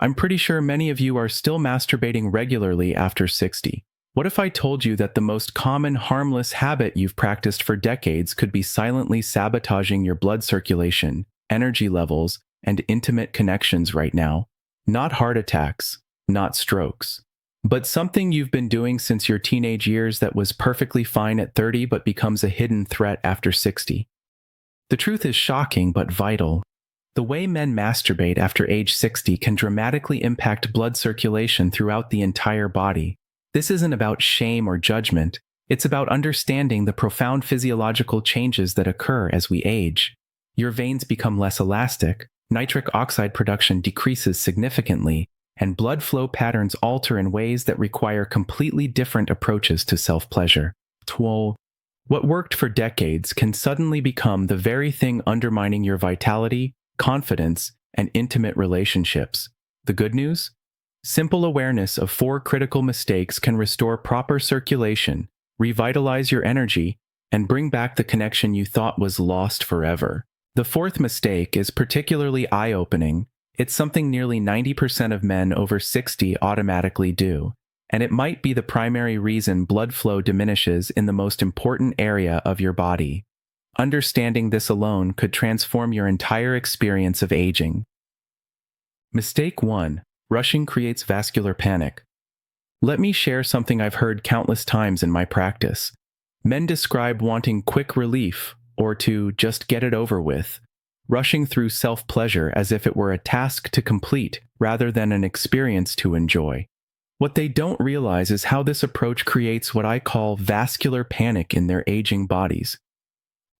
I'm pretty sure many of you are still masturbating regularly after 60. What if I told you that the most common harmless habit you've practiced for decades could be silently sabotaging your blood circulation, energy levels, and intimate connections right now? Not heart attacks, not strokes, but something you've been doing since your teenage years that was perfectly fine at 30 but becomes a hidden threat after 60. The truth is shocking but vital. The way men masturbate after age 60 can dramatically impact blood circulation throughout the entire body. This isn't about shame or judgment. It's about understanding the profound physiological changes that occur as we age. Your veins become less elastic, nitric oxide production decreases significantly, and blood flow patterns alter in ways that require completely different approaches to self-pleasure. What worked for decades can suddenly become the very thing undermining your vitality, confidence, and intimate relationships. The good news? Simple awareness of 4 critical mistakes can restore proper circulation, revitalize your energy, and bring back the connection you thought was lost forever. The 4th mistake is particularly eye-opening. It's something nearly 90% of men over 60 automatically do, and it might be the primary reason blood flow diminishes in the most important area of your body. Understanding this alone could transform your entire experience of aging. Mistake 1. Rushing creates vascular panic. Let me share something I've heard countless times in my practice. Men describe wanting quick relief, or to just get it over with, rushing through self-pleasure as if it were a task to complete rather than an experience to enjoy. What they don't realize is how this approach creates what I call vascular panic in their aging bodies.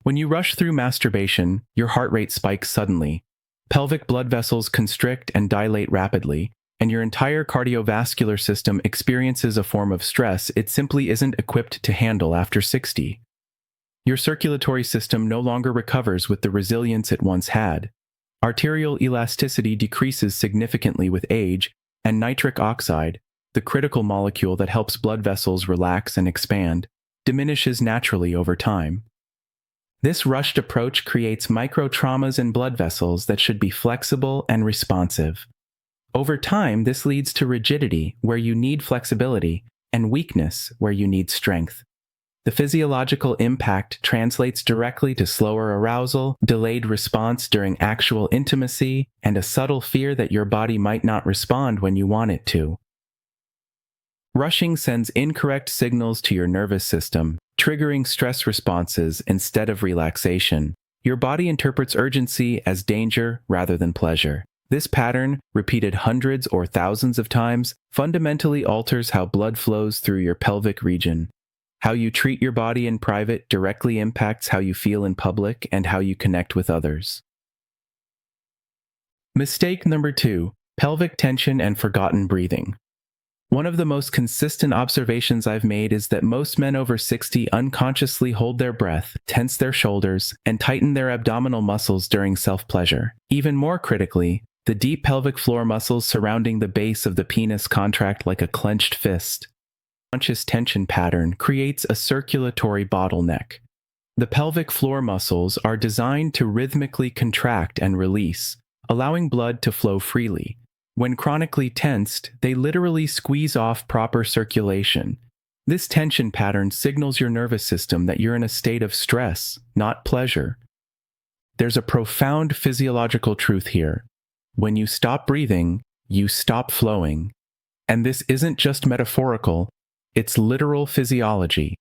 When you rush through masturbation, your heart rate spikes suddenly, pelvic blood vessels constrict and dilate rapidly, and your entire cardiovascular system experiences a form of stress it simply isn't equipped to handle after 60. Your circulatory system no longer recovers with the resilience it once had. Arterial elasticity decreases significantly with age, and nitric oxide, the critical molecule that helps blood vessels relax and expand, diminishes naturally over time. This rushed approach creates micro-traumas in blood vessels that should be flexible and responsive. Over time, this leads to rigidity, where you need flexibility, and weakness, where you need strength. The physiological impact translates directly to slower arousal, delayed response during actual intimacy, and a subtle fear that your body might not respond when you want it to. Rushing sends incorrect signals to your nervous system, triggering stress responses instead of relaxation. Your body interprets urgency as danger rather than pleasure. This pattern, repeated hundreds or thousands of times, fundamentally alters how blood flows through your pelvic region. How you treat your body in private directly impacts how you feel in public and how you connect with others. Mistake number 2: pelvic tension and forgotten breathing. One of the most consistent observations I've made is that most men over 60 unconsciously hold their breath, tense their shoulders, and tighten their abdominal muscles during self-pleasure. Even more critically, the deep pelvic floor muscles surrounding the base of the penis contract like a clenched fist. Conscious tension pattern creates a circulatory bottleneck. The pelvic floor muscles are designed to rhythmically contract and release, allowing blood to flow freely. When chronically tensed, they literally squeeze off proper circulation. This tension pattern signals your nervous system that you're in a state of stress, not pleasure. There's a profound physiological truth here. When you stop breathing, you stop flowing. And this isn't just metaphorical, it's literal physiology.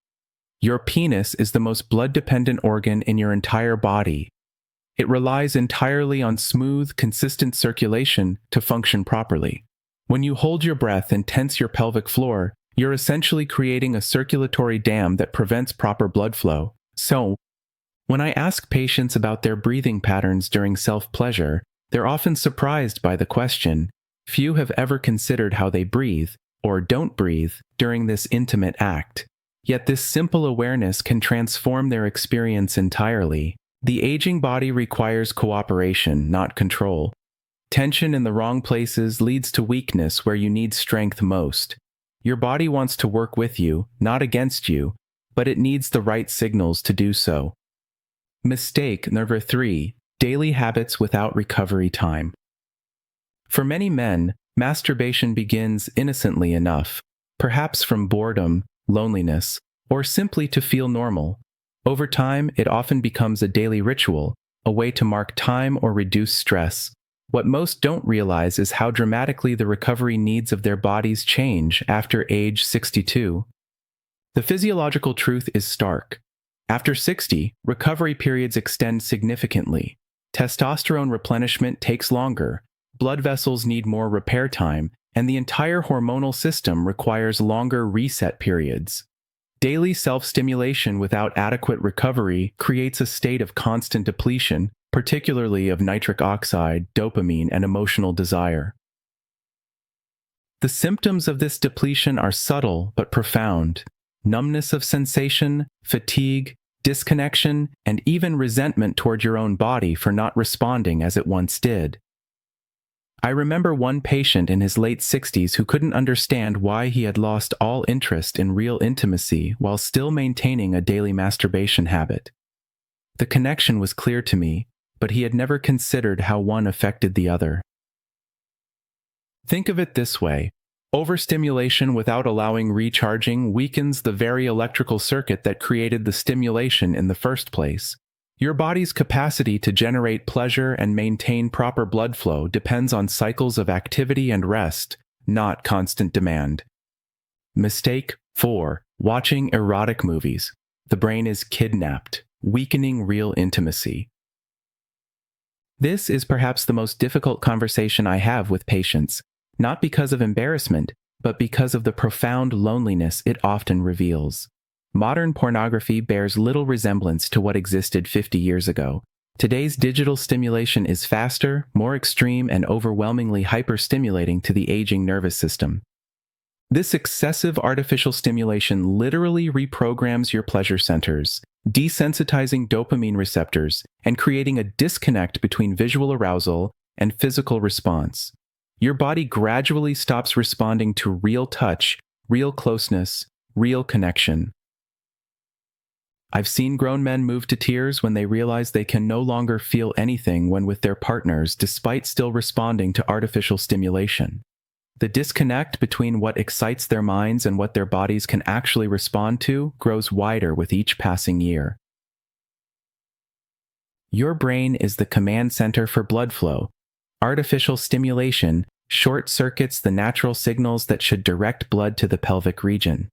Your penis is the most blood-dependent organ in your entire body. It relies entirely on smooth, consistent circulation to function properly. When you hold your breath and tense your pelvic floor, you're essentially creating a circulatory dam that prevents proper blood flow. So, when I ask patients about their breathing patterns during self-pleasure, they're often surprised by the question. Few have ever considered how they breathe, or don't breathe, during this intimate act. Yet this simple awareness can transform their experience entirely. The aging body requires cooperation, not control. Tension in the wrong places leads to weakness where you need strength most. Your body wants to work with you, not against you, but it needs the right signals to do so. Mistake number 3: daily habits without recovery time. For many men, Masturbation begins innocently enough, perhaps from boredom, loneliness, or simply to feel normal. Over time, it often becomes a daily ritual, a way to mark time or reduce stress. What most don't realize is how dramatically the recovery needs of their bodies change after age 62. The physiological truth is stark. After 60, recovery periods extend significantly. Testosterone replenishment takes longer, blood vessels need more repair time, and the entire hormonal system requires longer reset periods. Daily self-stimulation without adequate recovery creates a state of constant depletion, particularly of nitric oxide, dopamine, and emotional desire. The symptoms of this depletion are subtle but profound. Numbness of sensation, fatigue, disconnection, and even resentment toward your own body for not responding as it once did. I remember one patient in his late 60s who couldn't understand why he had lost all interest in real intimacy while still maintaining a daily masturbation habit. The connection was clear to me, but he had never considered how one affected the other. Think of it this way. Overstimulation without allowing recharging weakens the very electrical circuit that created the stimulation in the first place. Your body's capacity to generate pleasure and maintain proper blood flow depends on cycles of activity and rest, not constant demand. Mistake 4. Watching erotic movies. The brain is kidnapped, weakening real intimacy. This is perhaps the most difficult conversation I have with patients, not because of embarrassment, but because of the profound loneliness it often reveals. Modern pornography bears little resemblance to what existed 50 years ago. Today's digital stimulation is faster, more extreme, and overwhelmingly hyperstimulating to the aging nervous system. This excessive artificial stimulation literally reprograms your pleasure centers, desensitizing dopamine receptors and creating a disconnect between visual arousal and physical response. Your body gradually stops responding to real touch, real closeness, real connection. I've seen grown men move to tears when they realize they can no longer feel anything when with their partners despite still responding to artificial stimulation. The disconnect between what excites their minds and what their bodies can actually respond to grows wider with each passing year. Your brain is the command center for blood flow. Artificial stimulation short-circuits the natural signals that should direct blood to the pelvic region.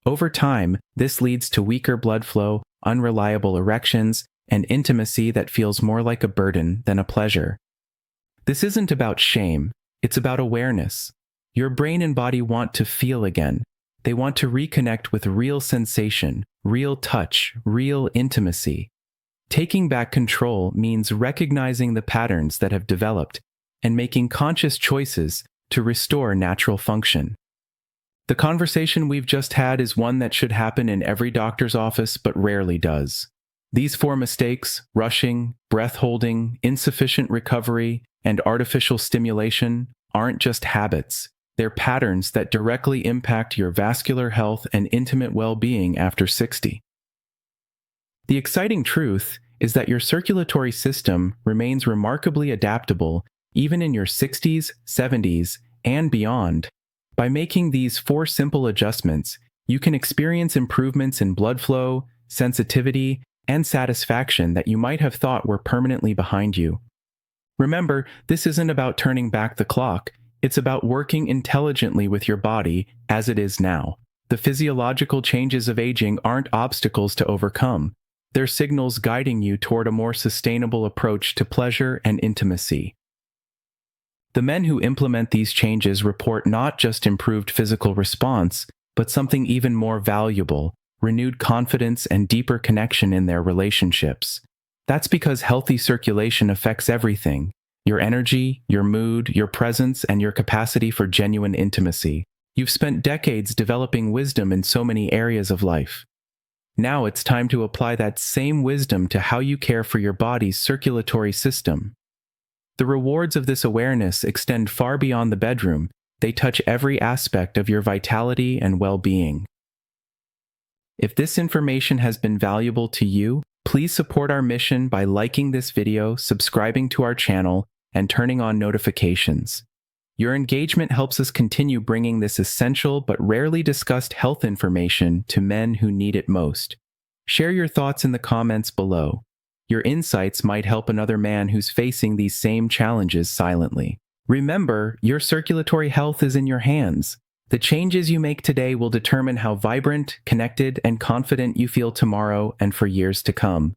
Over time, this leads to weaker blood flow, unreliable erections, and intimacy that feels more like a burden than a pleasure. This isn't about shame, it's about awareness. Your brain and body want to feel again. They want to reconnect with real sensation, real touch, real intimacy. Taking back control means recognizing the patterns that have developed and making conscious choices to restore natural function. The conversation we've just had is one that should happen in every doctor's office but rarely does. These 4 mistakes, rushing, breath holding, insufficient recovery, and artificial stimulation, aren't just habits. They're patterns that directly impact your vascular health and intimate well-being after 60. The exciting truth is that your circulatory system remains remarkably adaptable even in your 60s, 70s, and beyond. By making these 4 simple adjustments, you can experience improvements in blood flow, sensitivity, and satisfaction that you might have thought were permanently behind you. Remember, this isn't about turning back the clock, it's about working intelligently with your body as it is now. The physiological changes of aging aren't obstacles to overcome, they're signals guiding you toward a more sustainable approach to pleasure and intimacy. The men who implement these changes report not just improved physical response, but something even more valuable, renewed confidence and deeper connection in their relationships. That's because healthy circulation affects everything: your energy, your mood, your presence, and your capacity for genuine intimacy. You've spent decades developing wisdom in so many areas of life. Now it's time to apply that same wisdom to how you care for your body's circulatory system. The rewards of this awareness extend far beyond the bedroom. They touch every aspect of your vitality and well-being. If this information has been valuable to you, please support our mission by liking this video, subscribing to our channel, and turning on notifications. Your engagement helps us continue bringing this essential but rarely discussed health information to men who need it most. Share your thoughts in the comments below. Your insights might help another man who's facing these same challenges silently. Remember, your circulatory health is in your hands. The changes you make today will determine how vibrant, connected, and confident you feel tomorrow and for years to come.